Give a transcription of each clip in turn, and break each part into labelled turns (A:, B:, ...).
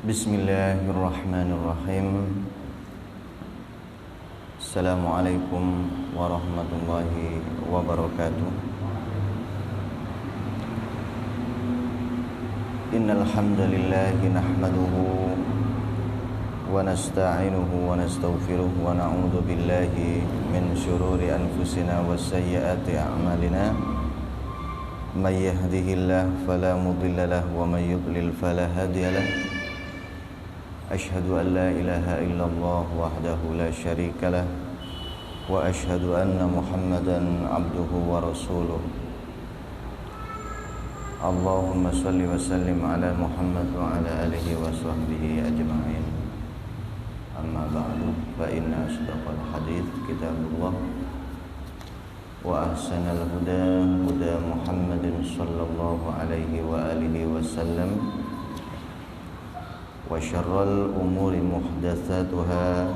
A: Bismillahirrahmanirrahim. Assalamualaikum warahmatullahi wabarakatuh. Innal hamdalillah nahmaduhu wa nasta'inuhu wa nastaghfiruh wa na'udzu billahi min shururi anfusina wa sayyiati a'malina. May yahdihillahu fala mudilla lahu wa may yudlil fala hadiya lahu. Asyhadu an la ilaha illallah wahdahu la syarika lah wa asyhadu anna Muhammadan abduhu wa rasuluh. Allahumma shalli wa sallim ala Muhammad wa ala alihi wa sahbihi ajma'in. Amma ba'du, fa inna asdaqal hadits kitabullah wa ahsanal huda huda Muhammadin sallallahu alaihi wa alihi wasallam wa syarral umuri muhdatsatuha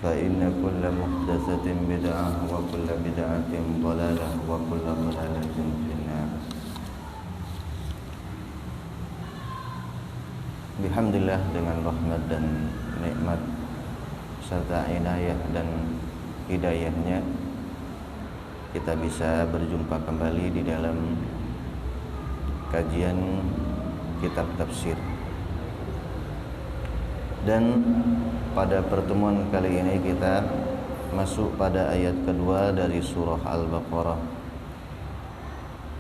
A: fa inna kulla muhdatsatin bid'ah wa kulla bid'atin dhalalah wa kulla dhalalatin finnar. Alhamdulillah, dengan rahmat dan nikmat serta inayah dan hidayahnya kita bisa berjumpa kembali di dalam kajian kitab tafsir. Dan pada pertemuan kali ini kita masuk pada ayat kedua dari surah Al-Baqarah,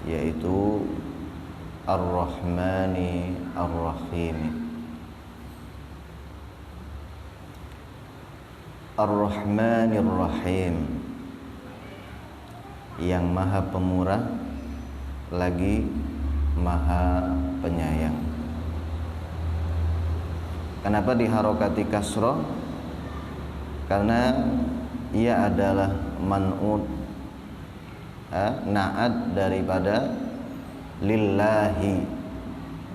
A: yaitu Ar-Rahmani Ar-Rahim. Ar-Rahmani Ar-Rahim, yang maha pemurah lagi maha penyayang. Kenapa diharokati kasroh? Karena ia adalah man'ud, na'at daripada lillahi,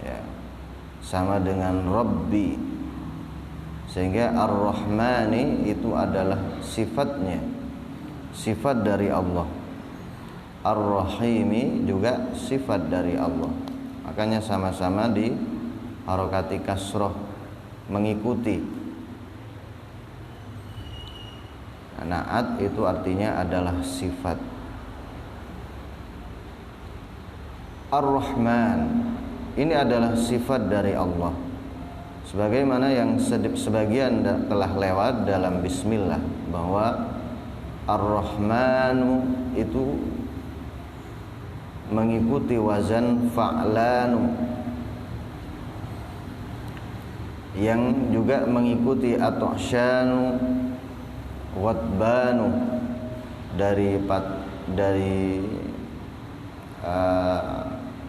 A: ya, sama dengan Rabbi, sehingga Ar-Rahmani itu adalah sifatnya, sifat dari Allah. Ar-Rahimi juga sifat dari Allah. Makanya sama-sama di harokati kasroh, mengikuti. Na'at itu artinya adalah sifat. Ar-Rahman ini adalah sifat dari Allah, sebagaimana yang sebagian telah lewat dalam bismillah, bahwa Ar-Rahmanu itu mengikuti wazan fa'lanu, yang juga mengikuti at'syanu, ghadbanu, dari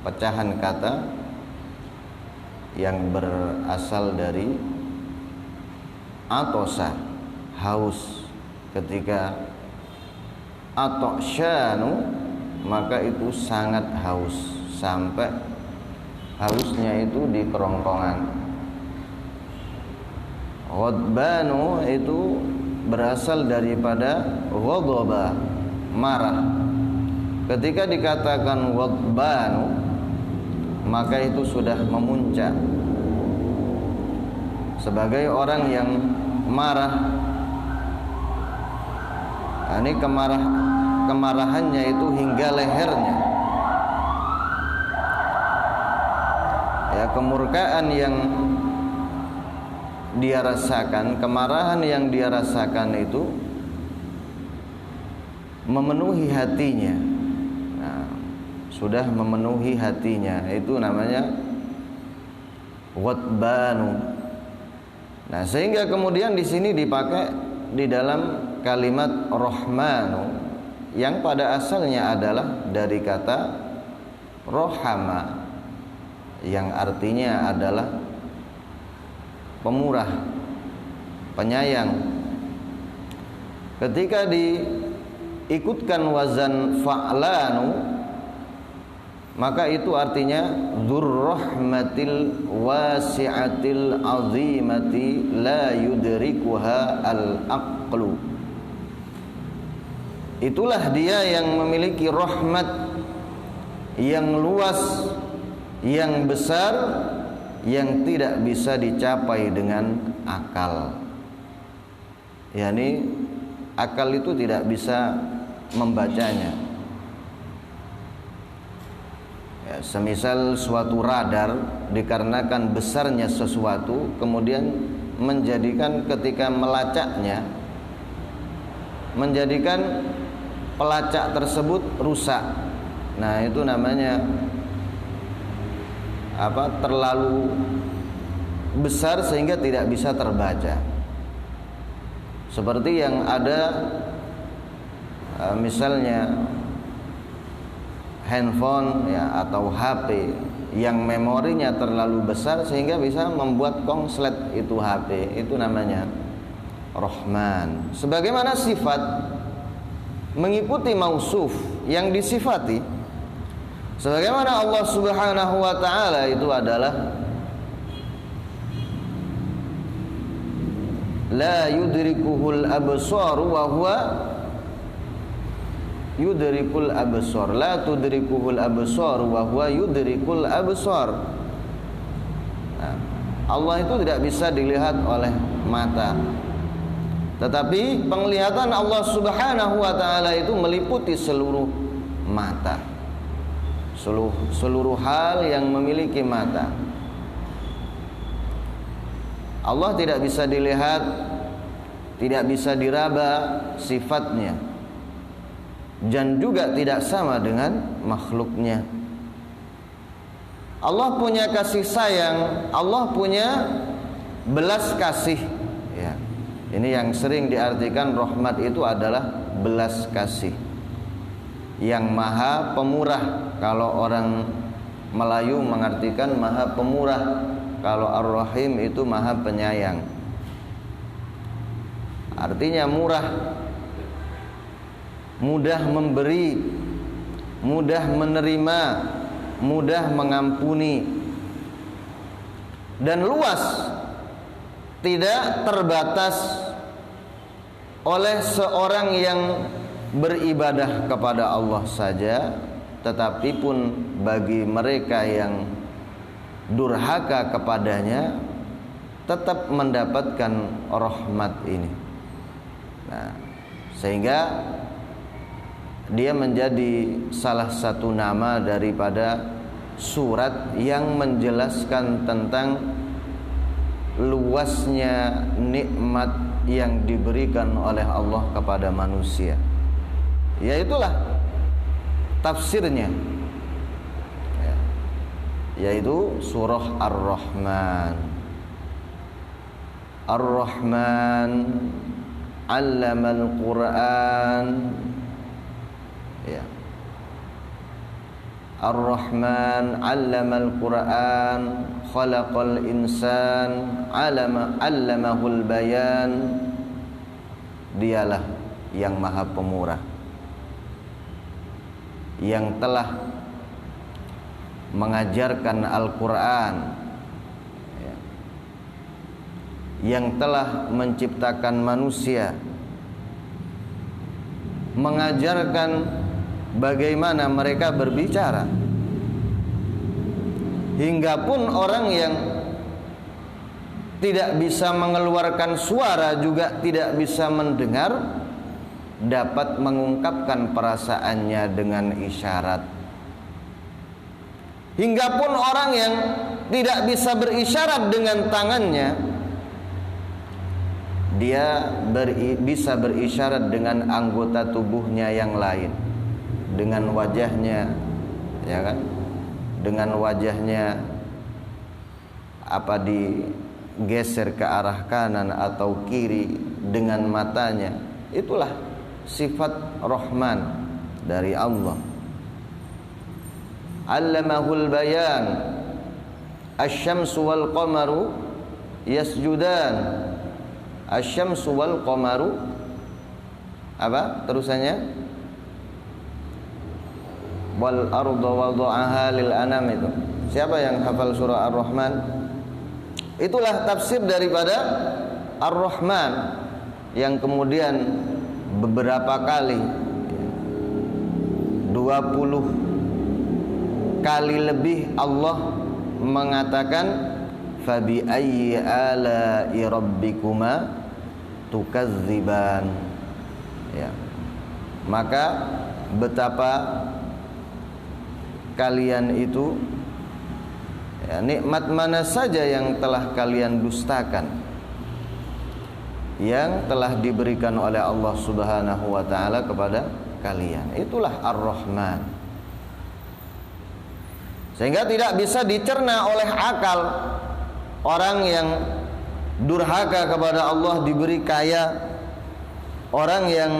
A: pecahan kata yang berasal dari atosa, haus. Ketika at'syanu, maka itu sangat haus, sampai hausnya itu di kerongkongan. Ghadbanu itu berasal daripada ghadaba, marah. Ketika dikatakan ghadbanu, maka itu sudah memuncak. Sebagai orang yang marah, ini kemarahannya itu hingga lehernya, ya, kemurkaan yang dia rasakan, kemarahan yang dia rasakan itu memenuhi hatinya. Nah, sudah memenuhi hatinya, itu namanya ghadbanu. Nah, sehingga kemudian di sini dipakai di dalam kalimat Rahmanu, yang pada asalnya adalah dari kata rohama, yang artinya adalah pemurah, penyayang. Ketika diikutkan wazan fa'lanu, maka itu artinya dzurrahmatil wasi'atil azimati la yudrikuha al-aqlu. Itulah dia yang memiliki rahmat yang luas, yang besar, yang tidak bisa dicapai dengan akal. yakni akal itu tidak bisa membacanya. Ya, semisal suatu radar dikarenakan besarnya sesuatu kemudian menjadikan ketika melacaknya menjadikan pelacak tersebut rusak. Nah, itu namanya terlalu besar sehingga tidak bisa terbaca. Seperti yang ada misalnya handphone ya atau HP yang memorinya terlalu besar sehingga bisa membuat konslet itu HP, itu namanya Rahman. Sebagaimana sifat mengikuti mausuf yang disifati, sebagaimana Allah Subhanahu wa taala itu adalah la yudrikuhul absar wa huwa yudrikul absar, la tudrikuhul absar wa huwa yudrikul absar. Nah, Allah itu tidak bisa dilihat oleh mata, tetapi penglihatan Allah Subhanahu wa taala itu meliputi seluruh mata, seluruh hal yang memiliki mata. Allah tidak bisa dilihat, tidak bisa diraba sifatnya, dan juga tidak sama dengan makhluknya. Allah punya kasih sayang, Allah punya belas kasih. Ya, ini yang sering diartikan rahmat itu adalah belas kasih, yang maha pemurah. Kalau orang Melayu mengartikan maha pemurah, kalau Ar-Rahim itu maha penyayang. Artinya murah, mudah memberi, mudah menerima, mudah mengampuni, dan luas, tidak terbatas oleh seorang yang beribadah kepada Allah saja, tetapi pun bagi mereka yang durhaka kepadanya tetap mendapatkan rahmat ini. Nah, sehingga dia menjadi salah satu nama daripada surat yang menjelaskan tentang luasnya nikmat yang diberikan oleh Allah kepada manusia. Yaitulah tafsirnya, yaitu surah Ar-Rahman. Ar-Rahman 'allamal Qur'an. Ya. Ar-Rahman 'allamal Qur'an, khalaqal insan, 'allamahul bayan. Dialah yang maha pemurah, yang telah mengajarkan Al-Quran, ya, yang telah menciptakan manusia, mengajarkan bagaimana mereka berbicara, hingga pun orang yang tidak bisa mengeluarkan suara juga tidak bisa mendengar dapat mengungkapkan perasaannya dengan isyarat. Hingga pun orang yang tidak bisa berisyarat dengan tangannya, dia bisa berisyarat dengan anggota tubuhnya yang lain, dengan wajahnya, ya kan? Dengan wajahnya digeser ke arah kanan atau kiri, dengan matanya. Itulah sifat Rahman dari Allah. 'Allamahul bayan, asy-syamsu wal qamaru yasjudan. Asy-syamsu wal qamaru terusannya? Wal arda wada'aha lil anam. Itu siapa yang hafal surah Ar-Rahman? Itulah tafsir daripada Ar-Rahman, yang kemudian beberapa kali, 20 kali lebih Allah mengatakan Fabi ayyi ala'i rabbikuma tukadziban. Ya. Maka betapa kalian itu, ya, nikmat mana saja yang telah kalian dustakan, yang telah diberikan oleh Allah Subhanahu wa ta'ala kepada kalian. Itulah Ar-Rahman. Sehingga tidak bisa dicerna oleh akal. Orang yang durhaka kepada Allah diberi kaya, orang yang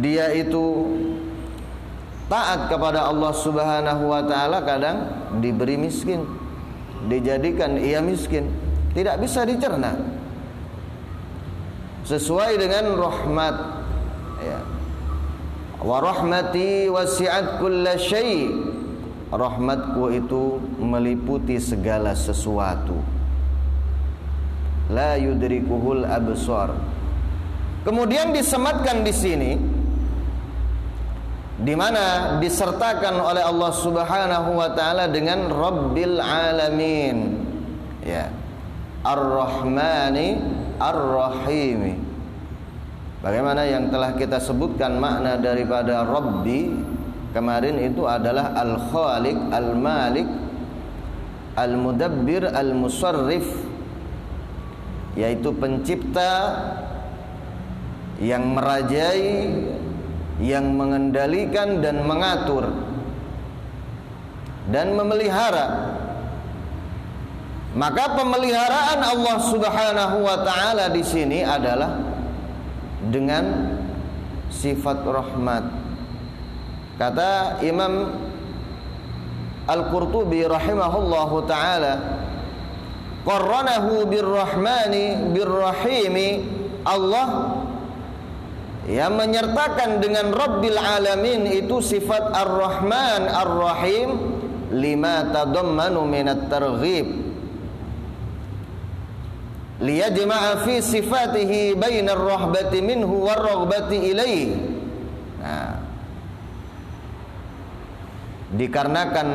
A: dia itu taat kepada Allah Subhanahu wa ta'ala kadang diberi miskin, dijadikan ia miskin. Tidak bisa dicerna sesuai dengan rahmat, ya. Wa rahmati wasi'at kulla syai'. Rahmatku itu meliputi segala sesuatu. La yudrikuhul absar. Kemudian disematkan di sini, di mana disertakan oleh Allah Subhanahu wa taala dengan Rabbil alamin, ya, Ar-Rahmani Ar-Rahimi. Bagaimana yang telah kita sebutkan makna daripada Rabbi kemarin itu adalah Al-Khaliq, Al-Malik, Al-Mudabbir, Al-Musarrif, yaitu pencipta yang merajai, yang mengendalikan dan mengatur dan memelihara. Maka pemeliharaan Allah Subhanahu wa taala di sini adalah dengan sifat rahmat. Kata Imam Al-Qurtubi rahimahullahu taala, qarranahu birrahmani birrahimi. Allah yang menyertakan dengan Rabbil alamin itu sifat Ar-Rahman Ar-Rahim lima tadammanu minat targhib liyajma'a fi sifatihi bainar rahbati minhu war-raghbati ilaihi. Nah, dikarenakan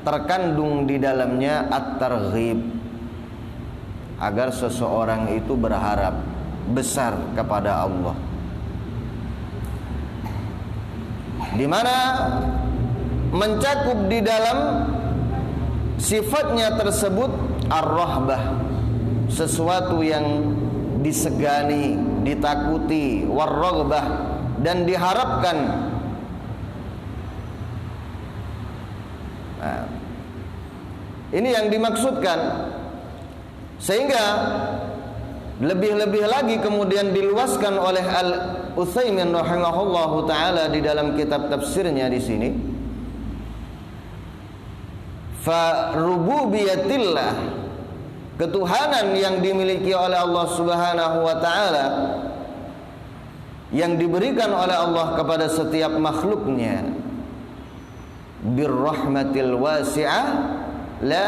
A: terkandung di dalamnya at-targhib, agar seseorang itu berharap besar kepada Allah, di mana mencakup di dalam sifatnya tersebut ar-rahbah, sesuatu yang disegani, ditakuti, war-raghbah, dan diharapkan. Nah, ini yang dimaksudkan. Sehingga lebih-lebih lagi kemudian diluaskan oleh Al-Utsaimin rahimahullahu taala di dalam kitab tafsirnya di sini. Fa rububiyatillah, ketuhanan yang dimiliki oleh Allah Subhanahu wa taala, yang diberikan oleh Allah kepada setiap makhluknya, birrahmatil wasi'ah la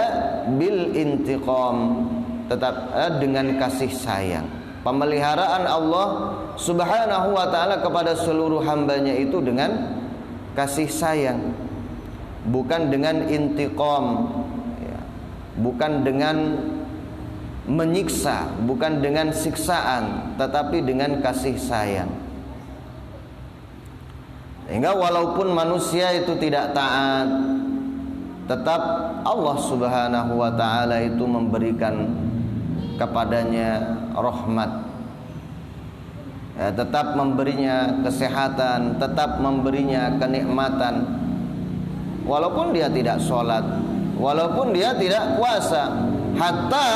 A: bil intiqam, tetap dengan kasih sayang. Pemeliharaan Allah Subhanahu wa ta'ala kepada seluruh hambanya itu dengan kasih sayang, bukan dengan intiqam, ya, bukan dengan menyiksa, bukan dengan siksaan, tetapi dengan kasih sayang. Sehingga walaupun manusia itu tidak taat, tetap Allah Subhanahu wa ta'ala itu memberikan kepadanya rahmat, ya, tetap memberinya kesehatan, tetap memberinya kenikmatan, walaupun dia tidak sholat, walaupun dia tidak puasa, hatta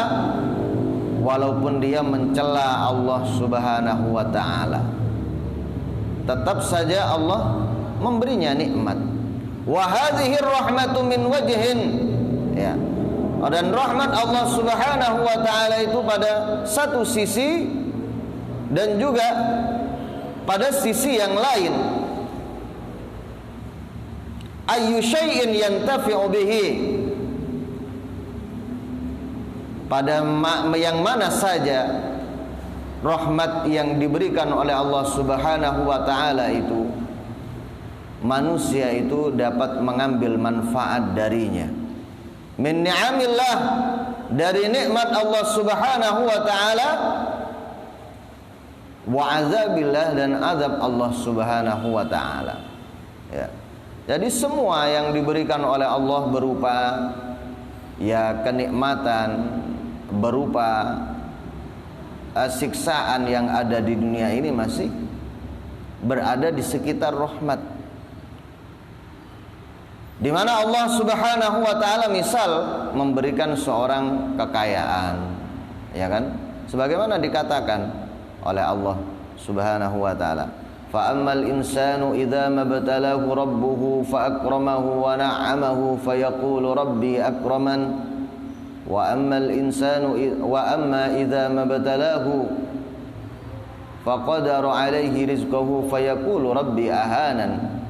A: walaupun dia mencela Allah Subhanahu wa ta'ala, tetap saja Allah memberinya nikmat. Wa hadhihi rahmatu min wajhin, ya, dan rahmat Allah Subhanahu wa ta'ala itu pada satu sisi dan juga pada sisi yang lain. Ayyu syai'in yantafi'u bihi, pada yang mana saja rahmat yang diberikan oleh Allah Subhanahu wa ta'ala itu, manusia itu dapat mengambil manfaat darinya. Min ni'amillah, dari nikmat Allah Subhanahu wa taala, wa azabillah, dan azab Allah Subhanahu wa taala. Ya. Jadi semua yang diberikan oleh Allah berupa ya kenikmatan, berupa siksaan yang ada di dunia ini masih berada di sekitar rahmat. Di mana Allah Subhanahu wa taala misal memberikan seorang kekayaan, ya kan? Sebagaimana dikatakan oleh Allah Subhanahu wa taala, fa ammal insanu idza mabtalahu rabbuhu fa akramahu wa na'amahu fa yaqulu rabbi akraman wa ammal insanu wa amma idza mabtalahu fa qadara alaihi rizqahu fa yaqulu rabbi ahanan.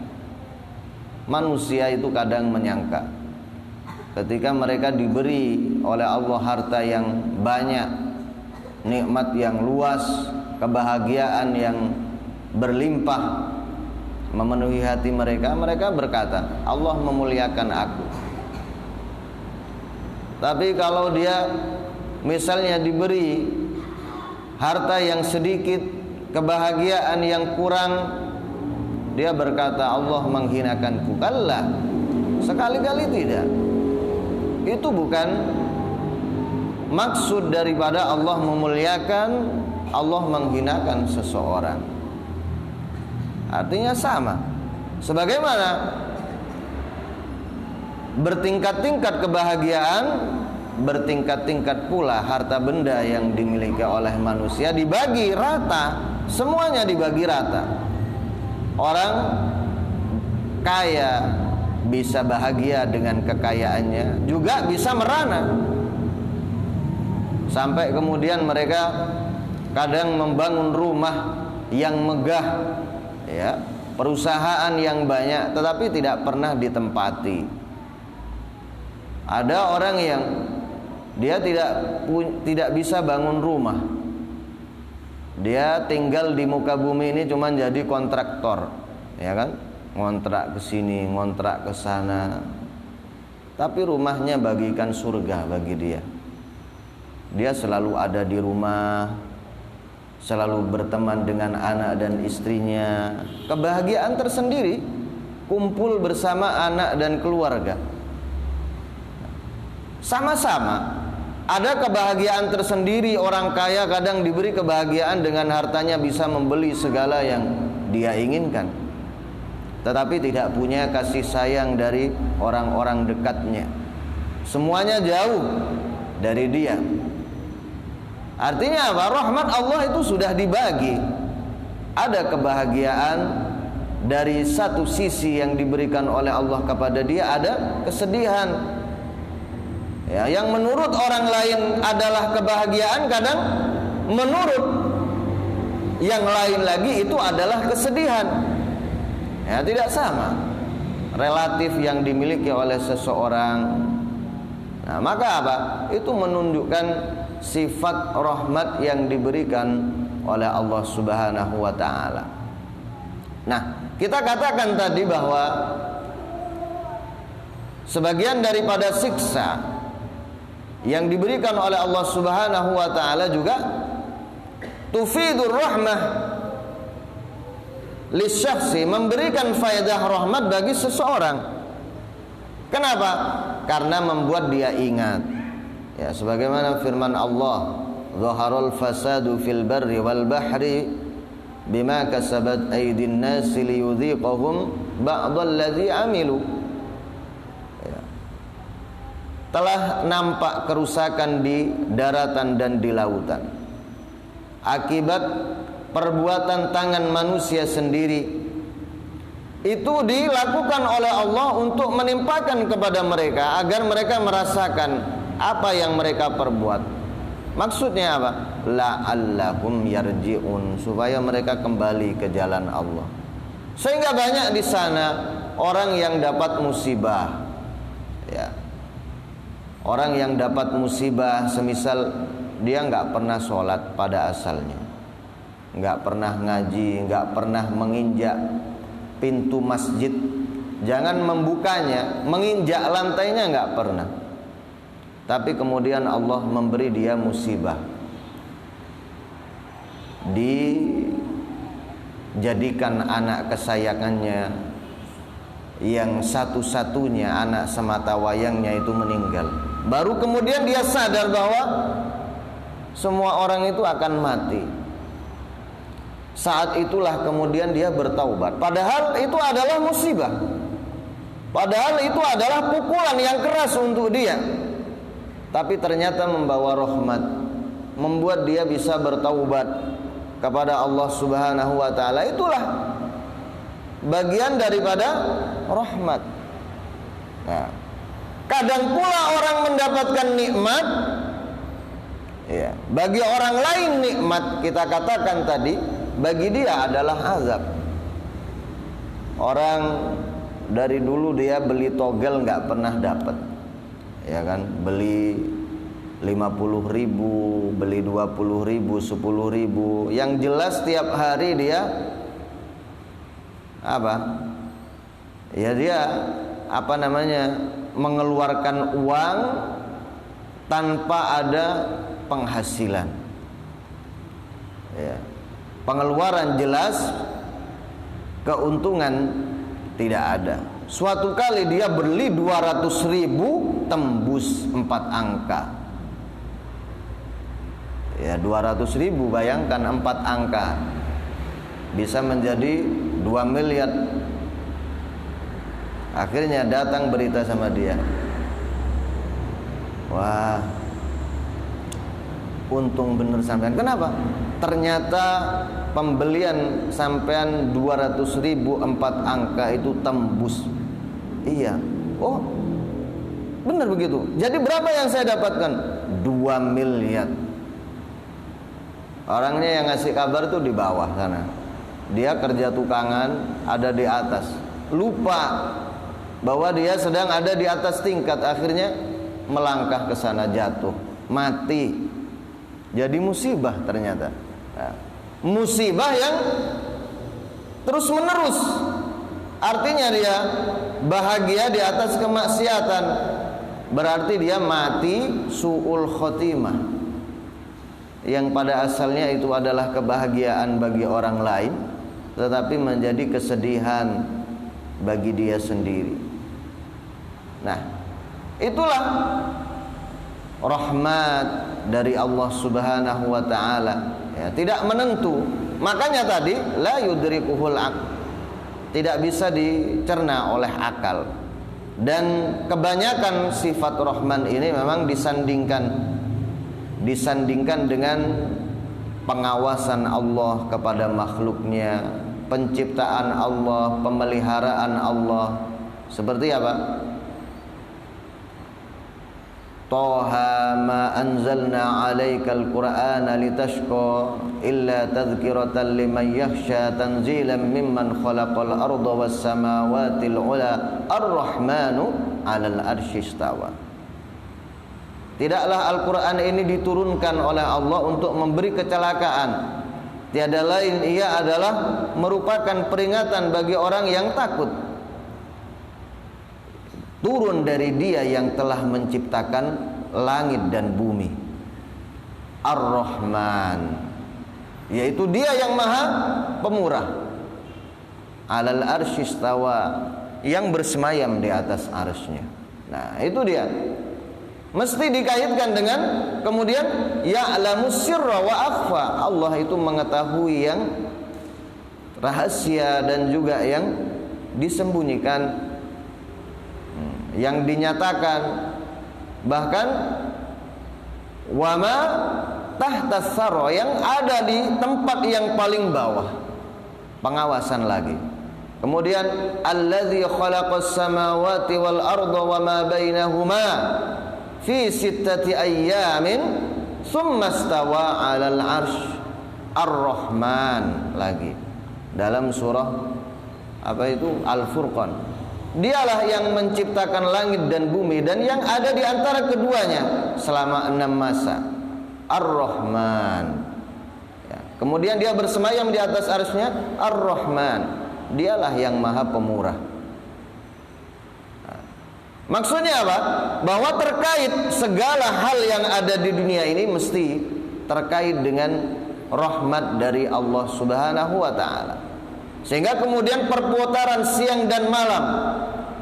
A: Manusia itu kadang menyangka ketika mereka diberi oleh Allah harta yang banyak, nikmat yang luas, kebahagiaan yang berlimpah memenuhi hati mereka, mereka berkata, Allah memuliakan aku. Tapi kalau dia misalnya diberi harta yang sedikit, kebahagiaan yang kurang, dia berkata Allah menghinakanku. Kalla, sekali-kali tidak. Itu bukan maksud daripada Allah memuliakan, Allah menghinakan seseorang. Artinya sama. Sebagaimana bertingkat-tingkat kebahagiaan, bertingkat-tingkat pula harta benda yang dimiliki oleh manusia dibagi rata, semuanya dibagi rata. Orang kaya bisa bahagia dengan kekayaannya, juga bisa merana. Sampai kemudian mereka kadang membangun rumah yang megah, ya, perusahaan yang banyak, tetapi tidak pernah ditempati. Ada orang yang dia tidak bisa bangun rumah. Dia tinggal di muka bumi ini cuma jadi kontraktor, ya kan? Ngontrak ke sini, ngontrak ke sana. Tapi rumahnya bagikan surga bagi dia. Dia selalu ada di rumah, selalu berteman dengan anak dan istrinya. Kebahagiaan tersendiri, kumpul bersama anak dan keluarga. Sama-sama ada kebahagiaan tersendiri. Orang kaya kadang diberi kebahagiaan dengan hartanya bisa membeli segala yang dia inginkan, tetapi tidak punya kasih sayang dari orang-orang dekatnya. Semuanya jauh dari dia. Artinya apa? Rahmat Allah itu sudah dibagi. Ada kebahagiaan dari satu sisi yang diberikan oleh Allah kepada dia, ada kesedihan. Ya, yang menurut orang lain adalah kebahagiaan, kadang menurut yang lain lagi itu adalah kesedihan. Ya, tidak sama relatif yang dimiliki oleh seseorang. Nah, maka apa? Itu menunjukkan sifat rahmat yang diberikan oleh Allah Subhanahu wa taala. Nah, kita katakan tadi bahwa sebagian daripada siksa yang diberikan oleh Allah Subhanahu wa taala juga tufidur rahmah lisyakhsi, memberikan faedah rahmat bagi seseorang. Kenapa? Karena membuat dia ingat. Ya, sebagaimana firman Allah, "Zaharul fasadu fil barri wal bahri bima kasabat aydin nasi liyudhiqahum ba'dalladzi amilu." Telah nampak kerusakan di daratan dan di lautan akibat perbuatan tangan manusia sendiri. Itu dilakukan oleh Allah untuk menimpakan kepada mereka agar mereka merasakan apa yang mereka perbuat. Maksudnya apa? La'allahum yarji'un, supaya mereka kembali ke jalan Allah. Sehingga banyak di sana orang yang dapat musibah, ya. Orang yang dapat musibah, semisal dia nggak pernah sholat pada asalnya, nggak pernah ngaji, nggak pernah menginjak pintu masjid, jangan membukanya, menginjak lantainya nggak pernah. tapi kemudian Allah memberi dia musibah, dijadikan anak kesayangannya yang satu-satunya anak semata wayangnya itu meninggal. Baru kemudian dia sadar bahwa semua orang itu akan mati. Saat itulah kemudian dia bertaubat. Padahal itu adalah musibah, padahal itu adalah pukulan yang keras untuk dia, tapi ternyata membawa rahmat, membuat dia bisa bertaubat kepada Allah Subhanahu wa taala. Itulah bagian daripada rahmat. Nah, kadang pula orang mendapatkan nikmat, ya, bagi orang lain nikmat, kita katakan tadi, bagi dia adalah azab. Orang dari dulu dia beli togel nggak pernah dapat, ya kan? Beli 50.000, beli 20.000, 10.000. Yang jelas tiap hari dia apa? Ya dia mengeluarkan uang tanpa ada penghasilan. Ya. Pengeluaran jelas, keuntungan tidak ada. Suatu kali dia beli 200.000, tembus 4 angka. Ya, 200.000, bayangkan 4 angka bisa menjadi 2 miliar. Akhirnya datang berita sama dia, wah, untung bener sampean. Kenapa? Ternyata pembelian sampean 200.000 4 angka itu tembus. Iya. Oh, benar begitu. Jadi berapa yang saya dapatkan? 2 miliar. Orangnya yang ngasih kabar tuh di bawah sana. Dia kerja tukangan, ada di atas. Lupa bahwa dia sedang ada di atas tingkat. Akhirnya melangkah ke sana, jatuh, mati. Jadi musibah ternyata. Nah, musibah yang terus menerus. Artinya dia bahagia di atas kemaksiatan, berarti dia mati su'ul khotimah, yang pada asalnya itu adalah kebahagiaan bagi orang lain, tetapi menjadi kesedihan bagi dia sendiri. Nah, itulah rahmat dari Allah Subhanahu wa taala, ya, tidak menentu. Makanya tadi la yudrikuhul aql, tidak bisa dicerna oleh akal. Dan kebanyakan sifat Rahman ini memang disandingkan dengan pengawasan Allah kepada makhluknya, penciptaan Allah, pemeliharaan Allah. Seperti apa? Toha ma anzalna alaikal qur'ana litashqa illa tadhkiratan liman yakhsha tanzilan mimman khalaqal arda was samawati al-ula ar-rahmanu 'alal arsy istawa. Tidaklah Al-Qur'an ini diturunkan oleh Allah untuk memberi kecelakaan. Tiada lain ia adalah merupakan peringatan bagi orang yang takut. Turun dari Dia yang telah menciptakan langit dan bumi. Ar-Rahman, yaitu Dia yang Maha Pemurah. 'Alal arsy istawa, yang bersemayam di atas arsy-Nya. Nah, itu dia. Mesti dikaitkan dengan kemudian ya'lamus sirra wa akhfa. Allah itu mengetahui yang rahasia dan juga yang disembunyikan, yang dinyatakan, bahkan wama tahtas sarra, yang ada di tempat yang paling bawah, pengawasan lagi. Kemudian allazi khalaqas samawati wal arda wama bainahuma fi sittati ayyamin tsumma stawa 'alal 'arsy. Ar-Rahman lagi dalam surah apa itu? Al-Furqan. Dialah yang menciptakan langit dan bumi dan yang ada di antara keduanya selama 6 masa. Ar-Rahman, ya. Kemudian dia bersemayam di atas arsy-Nya. Ar-Rahman, dialah yang Maha Pemurah. Nah, Maksudnya apa? Bahwa terkait segala hal yang ada di dunia ini mesti terkait dengan rahmat dari Allah Subhanahu wa taala. Sehingga kemudian perputaran siang dan malam,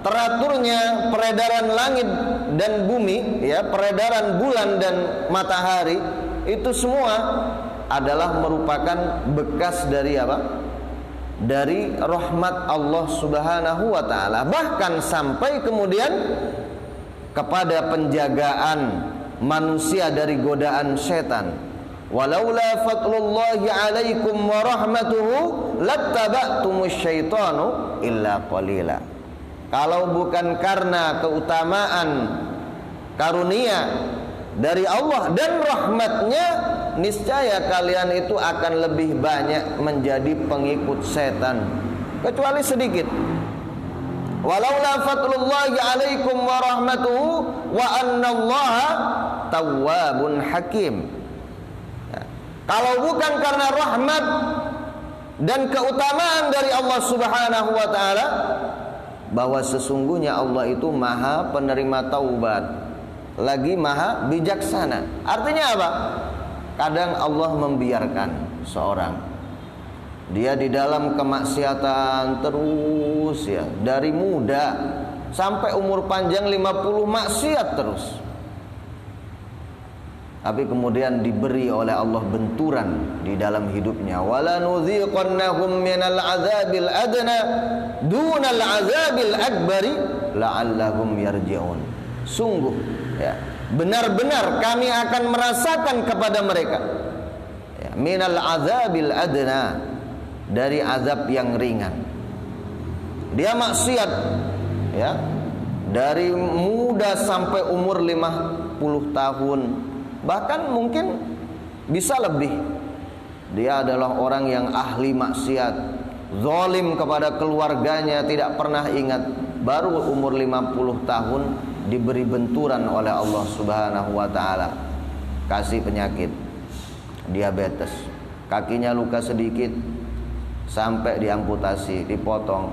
A: teraturnya peredaran langit dan bumi, ya, peredaran bulan dan matahari, itu semua adalah merupakan bekas dari apa? Dari rahmat Allah Subhanahu wa taala. Bahkan sampai kemudian kepada penjagaan manusia dari godaan setan. Walaula fadlullahi alaikum wa rahmatuhu lattaba'tumus syaitanu illa qalila. Kalau bukan karena keutamaan karunia dari Allah dan rahmatnya, niscaya kalian itu akan lebih banyak menjadi pengikut setan, kecuali sedikit. Walaula fadlullahi alaikum wa rahmatuhu wa annallaha tawwabun hakim. Ya. Kalau bukan karena rahmat dan keutamaan dari Allah Subhanahu wa taala, bahwa sesungguhnya Allah itu Maha penerima taubat, lagi Maha bijaksana. Artinya apa? Kadang Allah membiarkan seorang dia di dalam kemaksiatan terus, ya, dari muda sampai umur panjang 50 maksiat terus. Tapi kemudian diberi oleh Allah benturan di dalam hidupnya. Wala nudziqannahum minal azabil adna dunal azabil akbari la'allahum yarji'un. Sungguh, ya, benar-benar kami akan merasakan kepada mereka, ya, minal azabil adna, dari azab yang ringan. Dia maksiat, ya, dari muda sampai umur 50 tahun, bahkan mungkin bisa lebih. Dia adalah orang yang ahli maksiat, zalim kepada keluarganya, tidak pernah ingat. Baru umur 50 tahun diberi benturan oleh Allah Subhanahu wa taala, kasih penyakit diabetes, kakinya luka sedikit sampai diamputasi, dipotong.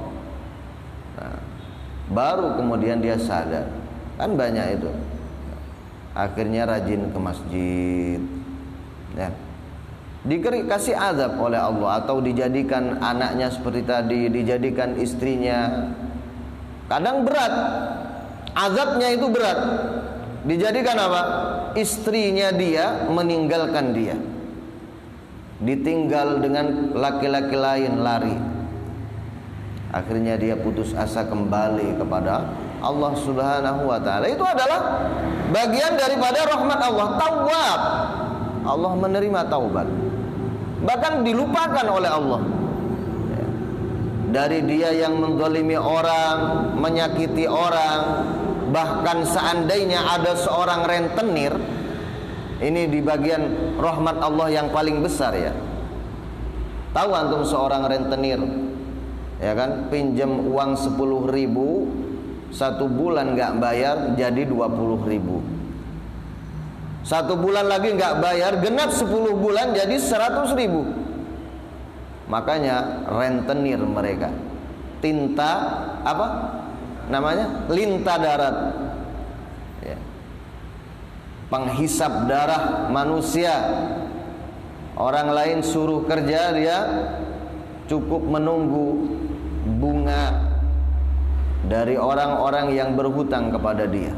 A: Nah, baru kemudian dia sadar. Kan banyak itu. Akhirnya rajin ke masjid, ya. Dikasih azab oleh Allah, atau dijadikan anaknya seperti tadi, dijadikan istrinya. Kadang berat, azabnya itu berat. Dijadikan apa? Istrinya dia meninggalkan dia, ditinggal dengan laki-laki lain, lari. Akhirnya dia putus asa kembali kepada Allah Subhanahu wa taala. Itu adalah bagian daripada rahmat Allah. Tawwab, Allah menerima taubat, bahkan dilupakan oleh Allah. Dari dia yang menzalimi orang, menyakiti orang, bahkan seandainya ada seorang rentenir. Ini di bagian rahmat Allah yang paling besar, ya. Tahu antum seorang rentenir, ya kan, pinjam uang 10.000, 1 bulan nggak bayar jadi 20.000. 1 bulan lagi nggak bayar, genap 10 bulan jadi 100.000. Makanya rentenir mereka, tinta apa namanya, lintah darat, ya, penghisap darah manusia. Orang lain suruh kerja, dia cukup menunggu bunga dari orang-orang yang berhutang kepada dia.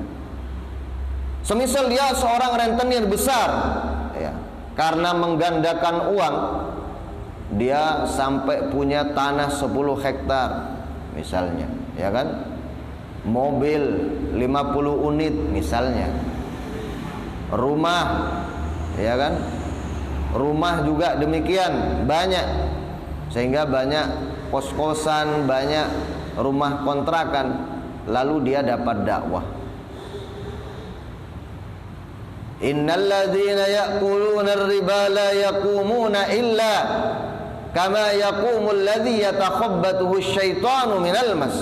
A: Semisal dia seorang rentenir besar, ya, karena menggandakan uang, dia sampai punya tanah 10 hektar misalnya, ya kan, mobil 50 unit misalnya, rumah, ya kan, rumah juga demikian banyak, sehingga banyak kos-kosan, banyak rumah kontrakan. Lalu dia dapat dakwah, innal ladzina ya'kuluna ar-riba la yaqumuna illa kama yaqumul ladzi yatakhabbathu asyaitanu minal mas.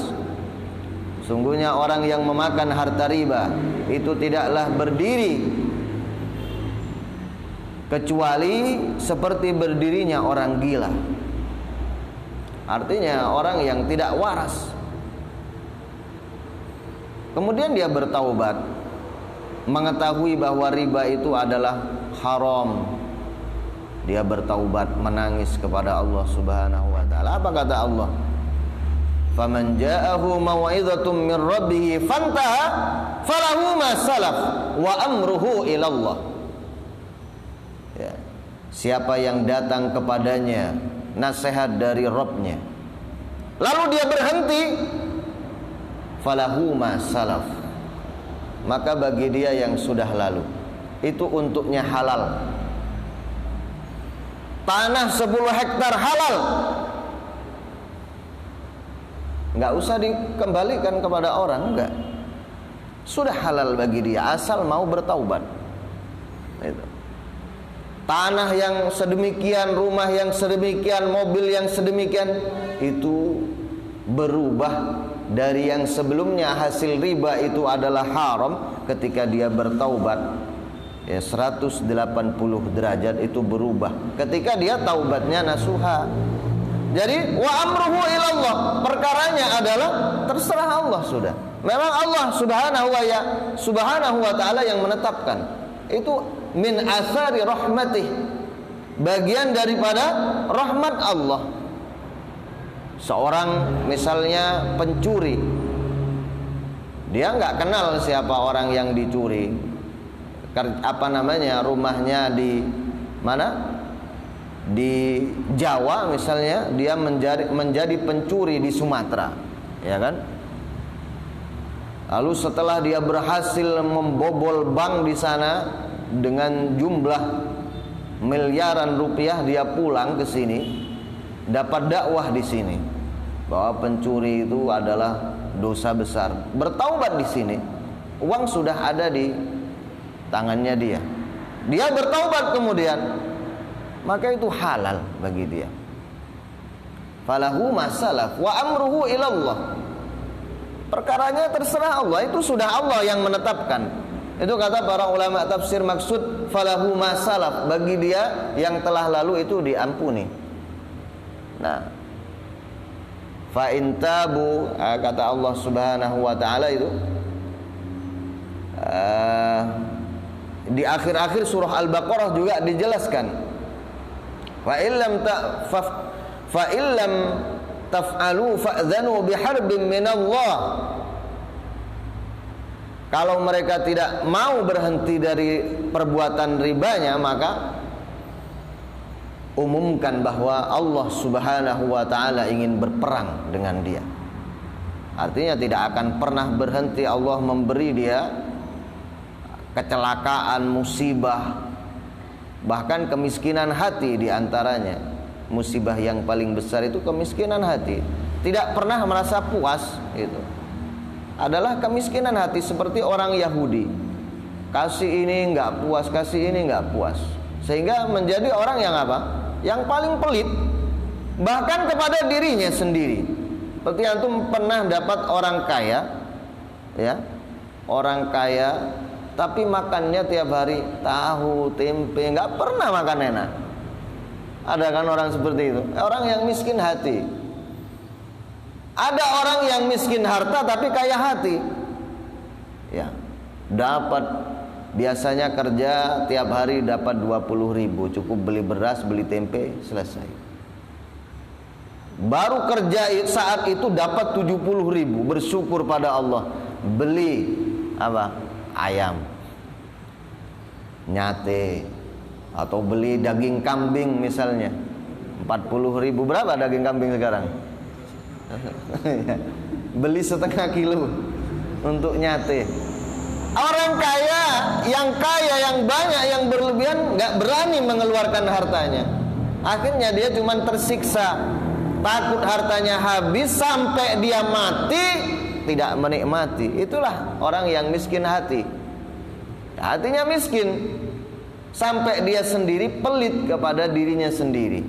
A: Sungguhnya orang yang memakan harta riba itu tidaklah berdiri kecuali seperti berdirinya orang gila. Artinya orang yang tidak waras. kemudian dia bertaubat, mengetahui bahwa riba itu adalah haram, dia bertaubat, menangis kepada Allah Subhanahu wa taala. Apa kata Allah? Faman ja'ahu mau'izatun min rabbih fantaha falahu ma salaf wa amruhu ila Allah. Ya. Siapa yang datang kepadanya nasihat dari Rabb-nya, lalu dia berhenti, falahu ma salaf, maka bagi dia yang sudah lalu itu untuknya halal. Tanah 10 hektar halal, nggak usah dikembalikan kepada orang, enggak. Sudah halal bagi dia asal mau bertaubat. Itu. Tanah yang sedemikian, rumah yang sedemikian, mobil yang sedemikian, itu berubah dari yang sebelumnya hasil riba itu adalah haram, ketika dia bertaubat, ya 180 derajat itu berubah ketika dia taubatnya nasuha. Jadi wa amruhu ilallah, perkaranya adalah terserah Allah sudah. Memang Allah subhanahu wa ta'ala yang menetapkan. Itu min athari rahmatih, bagian daripada rahmat Allah. Seorang misalnya pencuri, dia nggak kenal siapa orang yang dicuri, rumahnya di mana, di Jawa misalnya, dia menjadi pencuri di Sumatera, ya kan? Lalu setelah dia berhasil membobol bank di sana dengan jumlah miliaran rupiah, dia pulang ke sini, dapat dakwah di sini bahwa pencuri itu adalah dosa besar. Bertaubat di sini, uang sudah ada di tangannya dia. Dia bertaubat kemudian, maka itu halal bagi dia. Falahu masalaf wa amruhu ilallah. Perkaranya terserah Allah, itu sudah Allah yang menetapkan. Itu kata para ulama tafsir, maksud falahu masalaf, bagi dia yang telah lalu itu diampuni. Nah, fa in tabu, kata Allah Subhanahu wa taala itu di akhir-akhir surah Al-Baqarah juga dijelaskan, fa illam taf'alu fa'dhanu biharbin minallah. Kalau mereka tidak mau berhenti dari perbuatan ribanya, maka umumkan bahwa Allah Subhanahu wa ta'ala ingin berperang dengan dia. Artinya tidak akan pernah berhenti Allah memberi dia kecelakaan, musibah, bahkan kemiskinan hati diantaranya. Musibah yang paling besar itu kemiskinan hati. Tidak pernah merasa puas, itu adalah kemiskinan hati. Seperti orang Yahudi, kasih ini nggak puas, kasih ini nggak puas, sehingga menjadi orang yang apa? Yang paling pelit, bahkan kepada dirinya sendiri. Seperti antum pernah dapat orang kaya, ya, orang kaya tapi makannya tiap hari tahu tempe, nggak pernah makan enak. Ada kan orang seperti itu? Orang yang miskin hati. Ada orang yang miskin harta tapi kaya hati. Ya, dapat, biasanya kerja tiap hari dapat 20.000, cukup beli beras, beli tempe, selesai. Baru kerja saat itu dapat 70.000, bersyukur pada Allah, beli apa? Ayam, nyate, atau beli daging kambing misalnya 40.000. Berapa daging kambing sekarang? Beli setengah kilo untuk nyate. Orang kaya, yang banyak, yang berlebihan, nggak berani mengeluarkan hartanya. Akhirnya dia cuma tersiksa, takut hartanya habis sampai dia mati tidak menikmati. Itulah orang yang miskin hati. Hatinya miskin, sampai dia sendiri pelit kepada dirinya sendiri.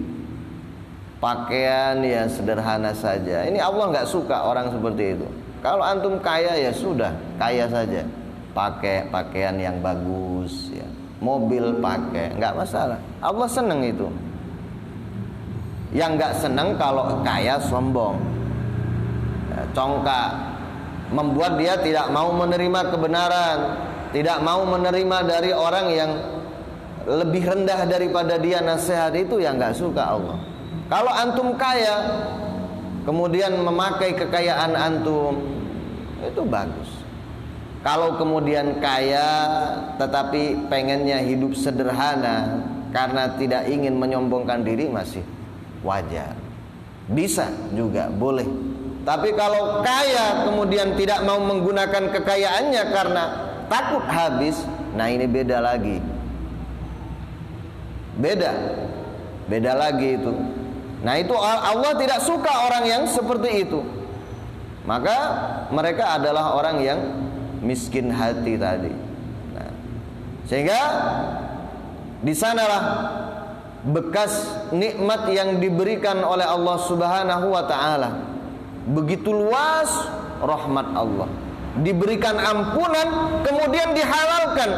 A: Pakaian ya sederhana saja. Ini Allah nggak suka orang seperti itu. Kalau antum kaya ya sudah, kaya saja, pakai pakaian yang bagus, ya, mobil pakai, nggak masalah. Allah senang itu. Yang nggak senang kalau kaya sombong, ya, congkak, membuat dia tidak mau menerima kebenaran, tidak mau menerima dari orang yang lebih rendah daripada dia nasihat, itu yang nggak suka Allah. Kalau antum kaya, kemudian memakai kekayaan antum, itu bagus. Kalau kemudian kaya tetapi pengennya hidup sederhana karena tidak ingin menyombongkan diri, masih wajar, bisa juga, boleh. Tapi kalau kaya kemudian tidak mau menggunakan kekayaannya karena takut habis, nah ini beda lagi. Beda lagi itu. Nah itu Allah tidak suka orang yang seperti itu. Maka mereka adalah orang yang miskin hati tadi. Nah, sehingga di sanalah bekas nikmat yang diberikan oleh Allah Subhanahu wa taala. Begitu luas rahmat Allah. Diberikan ampunan, kemudian dihalalkan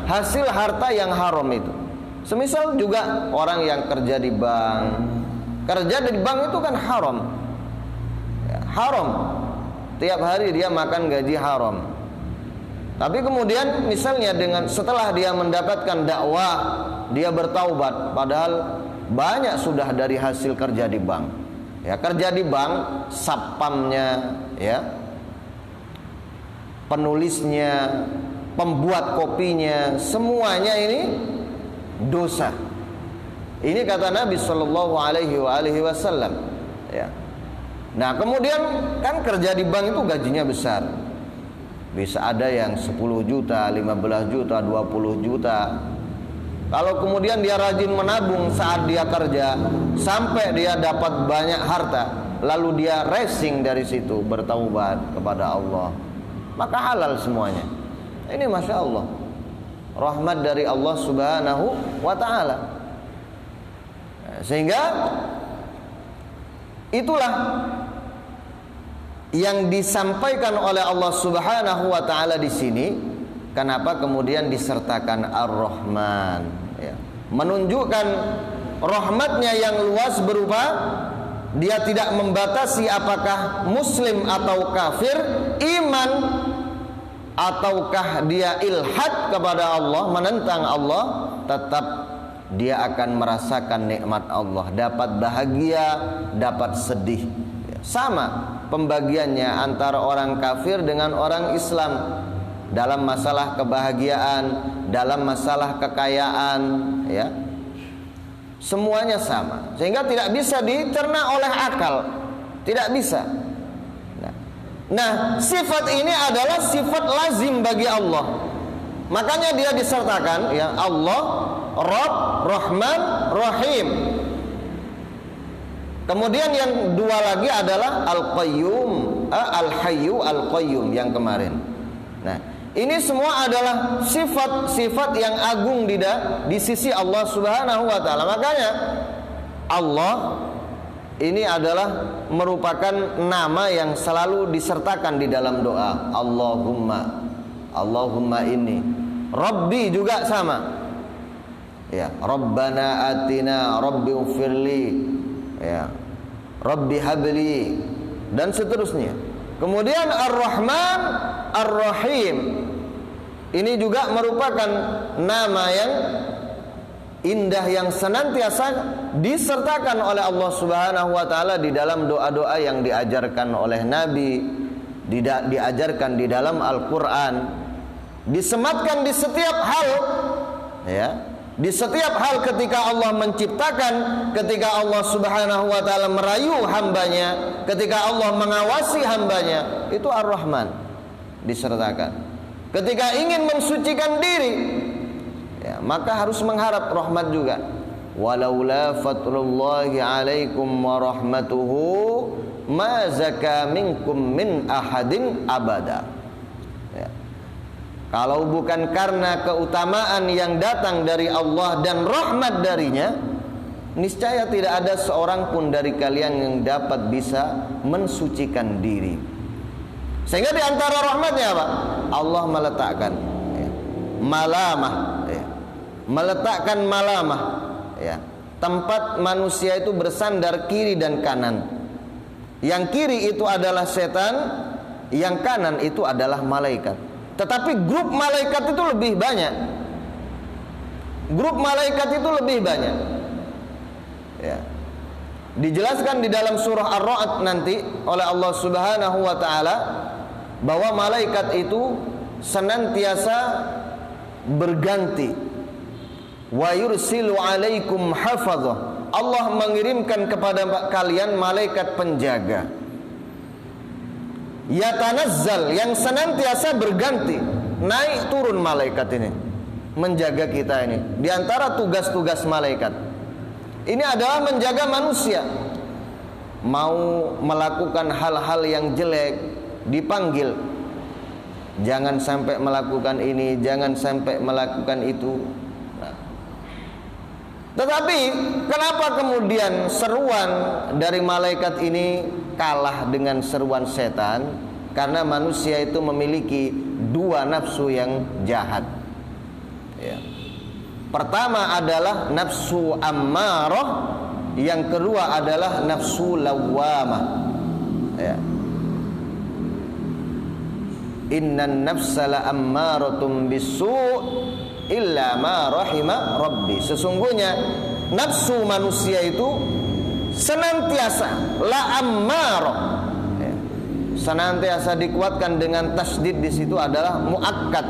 A: hasil harta yang haram itu. Semisal juga orang yang kerja di bank. Kerja di bank itu kan haram. Ya, haram. Tiap hari dia makan gaji haram. Tapi kemudian misalnya setelah dia mendapatkan dakwah, dia bertaubat, padahal banyak sudah dari hasil kerja di bank. Ya, kerja di bank, satpamnya, ya, penulisnya, pembuat kopinya, semuanya ini dosa. Ini kata Nabi Shallallahu Alaihi Wasallam. Ya. Nah kemudian kan kerja di bank itu gajinya besar. Bisa ada yang 10 juta, 15 juta, 20 juta. Kalau kemudian dia rajin menabung saat dia kerja, sampai dia dapat banyak harta, lalu dia racing dari situ, bertaubat kepada Allah, maka halal semuanya. Ini Masya Allah, rahmat dari Allah Subhanahu wa ta'ala. Sehingga itulah yang disampaikan oleh Allah Subhanahu wa ta'ala di sini. Kenapa kemudian disertakan Ar-Rahman, ya, menunjukkan rahmatnya yang luas berupa dia tidak membatasi apakah muslim atau kafir, iman ataukah dia ilhad kepada Allah, menentang Allah, tetap dia akan merasakan nikmat Allah, dapat bahagia, dapat sedih. Sama pembagiannya antara orang kafir dengan orang Islam dalam masalah kebahagiaan, dalam masalah kekayaan, ya. Semuanya sama. Sehingga tidak bisa dicerna oleh akal. Tidak bisa. Nah, sifat ini adalah sifat lazim bagi Allah. Makanya dia disertakan, ya, Allah, Rabb, Rahman, Rahim. Kemudian yang dua lagi adalah Al-Qayyum, Al-Hayyu, Al-Qayyum yang kemarin. Nah, ini semua adalah sifat-sifat yang agung di sisi Allah Subhanahu wa ta'ala. Makanya Allah ini adalah merupakan nama yang selalu disertakan di dalam doa. Allahumma ini. Rabbi juga sama. Ya, Rabbana atina, Rabbi ufirli, ya, Rabbi habli, dan seterusnya. Kemudian Ar-Rahman, Ar-Rahim, ini juga merupakan nama yang indah yang senantiasa disertakan oleh Allah Subhanahu wa ta'ala di dalam doa-doa yang diajarkan oleh Nabi, diajarkan di dalam Al-Quran, disematkan di setiap hal, ya. Di setiap hal ketika Allah menciptakan, ketika Allah Subhanahu wa ta'ala merayu hambanya, ketika Allah mengawasi hambanya, itu Ar-Rahman disertakan. Ketika ingin mensucikan diri, ya, maka harus mengharap rahmat juga. Walaula fadlullahi alaikum wa rahmatuhu ma zaka minkum min ahadin abada. Ya. Kalau bukan karena keutamaan yang datang dari Allah dan rahmat darinya, niscaya tidak ada seorang pun dari kalian yang dapat bisa mensucikan diri. Sehingga di antara rahmatnya apa? Allah meletakkan, ya, malamah, ya, meletakkan malamah, ya, tempat manusia itu bersandar kiri dan kanan. Yang kiri itu adalah setan, yang kanan itu adalah malaikat. Tetapi grup malaikat itu lebih banyak. Grup malaikat itu lebih banyak. Ya. Dijelaskan di dalam surah Ar-Ra'd nanti oleh Allah Subhanahu wa taala bahwa malaikat itu senantiasa berganti. Wa yursilu 'alaikum hafazah. Allah mengirimkan kepada kalian malaikat penjaga. Yatanazzal, yang senantiasa berganti, naik turun malaikat ini menjaga kita ini. Di antara tugas-tugas malaikat ini adalah menjaga manusia. Mau melakukan hal-hal yang jelek dipanggil, jangan sampai melakukan ini, jangan sampai melakukan itu. Nah. Tetapi kenapa kemudian seruan dari malaikat ini kalah dengan seruan setan? Karena manusia itu memiliki dua nafsu yang jahat. Ya. Pertama adalah nafsu ammarah, yang kedua adalah nafsu lawwamah. Ya. Innan nafsa la ammaratum bisu' illa ma rahima rabbi. Sesungguhnya nafsu manusia itu senantiasa la ammarah. Ya. Senantiasa dikuatkan dengan tasdid di situ adalah muakkad,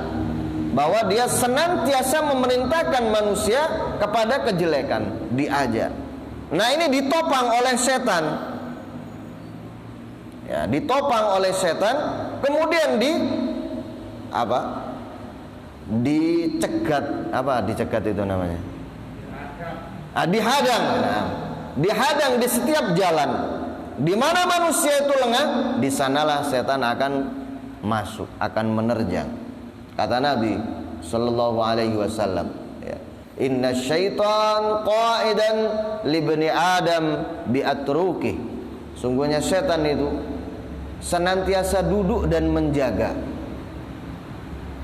A: bahwa dia senantiasa memerintahkan manusia kepada kejelekan, diajar. Nah, ini ditopang oleh setan. Ya, ditopang oleh setan, kemudian dicegat. Apa dicegat itu namanya? Dihadang. Nah, dihadang di setiap jalan. Di mana manusia itu lengah, di sanalah setan akan masuk, akan menerjang. Kata Nabi sallallahu alaihi wasallam, ya, inna syaitan qa'idan libni adam bi'atruki. Sungguhnya setan itu senantiasa duduk dan menjaga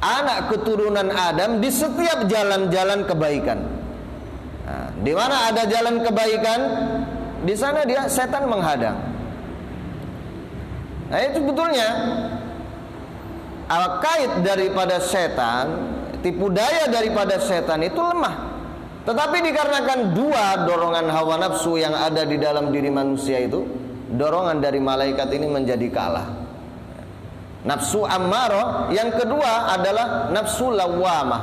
A: anak keturunan Adam di setiap jalan-jalan kebaikan. Nah, di mana ada jalan kebaikan, di sana setan menghadang. Nah, itu sebetulnya al-kait daripada setan, tipu daya daripada setan itu lemah. Tetapi dikarenakan dua dorongan hawa nafsu yang ada di dalam diri manusia itu, dorongan dari malaikat ini menjadi kalah. Nafsu ammarah, yang kedua adalah nafsu lawwamah.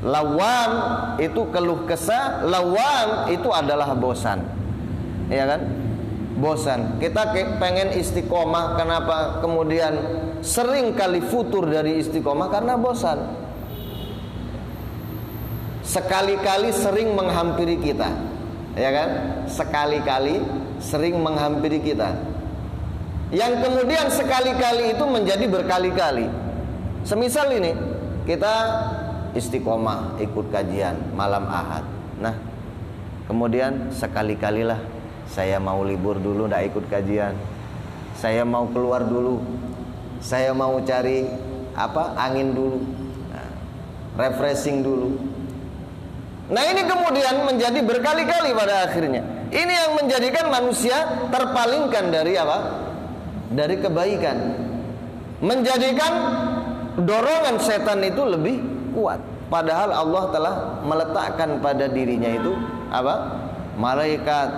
A: Lawam itu keluh kesah, lawam itu adalah bosan. Ya kan? Bosan. Kita pengen istiqomah, kenapa kemudian sering kali futur dari istiqomah? Karena bosan. Sekali-kali sering menghampiri kita. Ya kan? Sekali-kali sering menghampiri kita. Yang kemudian sekali-kali itu menjadi berkali-kali. Semisal ini, kita istiqomah ikut kajian malam Ahad. Nah, kemudian sekali-kalilah saya mau libur dulu, tidak ikut kajian. Saya mau keluar dulu. Saya mau cari angin dulu. Nah, refreshing dulu. Nah, ini kemudian menjadi berkali-kali pada akhirnya. Ini yang menjadikan manusia terpalingkan dari dari kebaikan, menjadikan dorongan setan itu lebih kuat. Padahal Allah telah meletakkan pada dirinya itu malaikat,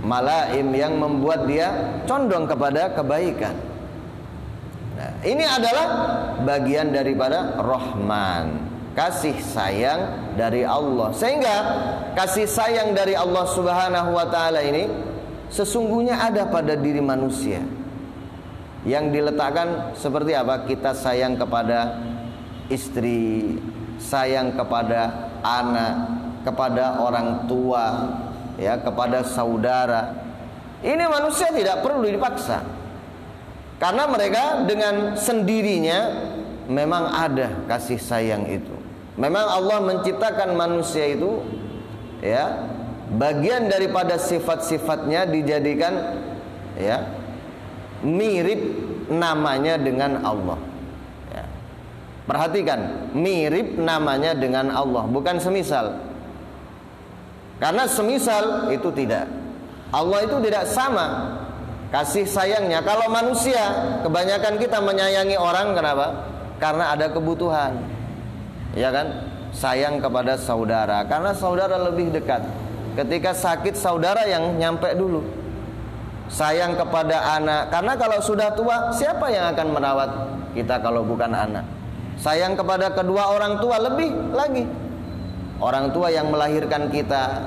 A: malaim yang membuat dia condong kepada kebaikan. Nah, ini adalah bagian daripada Rahman, kasih sayang dari Allah. Sehingga kasih sayang dari Allah Subhanahu wa taala ini sesungguhnya ada pada diri manusia, yang diletakkan seperti apa? Kita sayang kepada istri, sayang kepada anak, kepada orang tua, ya, kepada saudara. Ini manusia tidak perlu dipaksa, karena mereka dengan sendirinya memang ada kasih sayang itu. Memang Allah menciptakan manusia itu, ya, bagian daripada sifat-sifatnya dijadikan, ya, mirip namanya dengan Allah. Ya. Perhatikan, mirip namanya dengan Allah, bukan semisal. Karena semisal itu tidak. Allah itu tidak sama kasih sayangnya. Kalau manusia, kebanyakan kita menyayangi orang kenapa? Karena ada kebutuhan, ya kan? Sayang kepada saudara karena saudara lebih dekat. Ketika sakit saudara yang nyampe dulu. Sayang kepada anak karena kalau sudah tua siapa yang akan merawat kita kalau bukan anak? Sayang kepada kedua orang tua lebih lagi. Orang tua yang melahirkan kita,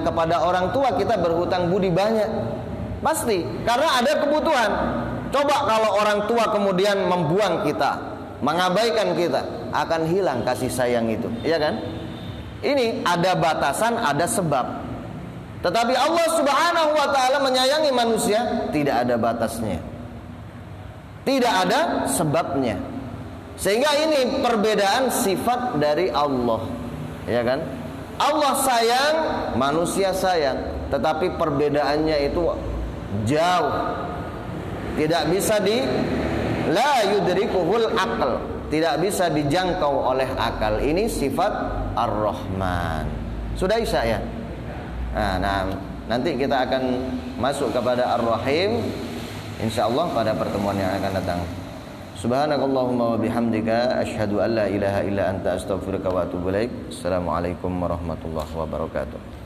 A: kepada orang tua kita berhutang budi banyak. Pasti, karena ada kebutuhan. Coba kalau orang tua kemudian membuang kita, mengabaikan kita, akan hilang kasih sayang itu, iya kan? Ini ada batasan, ada sebab. Tetapi Allah Subhanahu wa taala menyayangi manusia tidak ada batasnya. Tidak ada sebabnya. Sehingga ini perbedaan sifat dari Allah. Ya kan? Allah sayang, manusia sayang, tetapi perbedaannya itu jauh. Tidak bisa la yudrikuhul aql, tidak bisa dijangkau oleh akal. Ini sifat Ar-Rahman. Sudah Isya ya? Nah, nanti kita akan masuk kepada Ar-Rahim insyaallah pada pertemuan yang akan datang. Subhanakallahumma wa bihamdika asyhadu an la ilaha illa anta astaghfiruka wa atubu ilaik. Assalamualaikum warahmatullahi wabarakatuh.